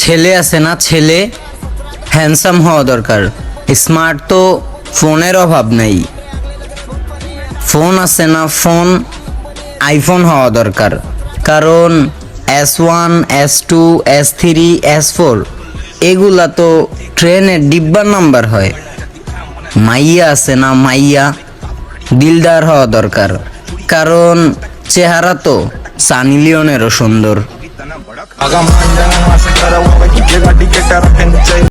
ছেলে আছে না, ছেলে হ্যান্ডসাম হওয়া দরকার। স্মার্ট তো ফোনের অভাব নাই। ফোন আছে না, ফোন আইফোন হওয়া দরকার। কারণ S1, S2, S3, S4 এগুলা তো ট্রেনের ডিব্বার নাম্বার হয়। মাইয়া আছে না, মাইয়া দিলদার হওয়া দরকার। কারণ চেহারা তো সানি লিওনেরও সুন্দর।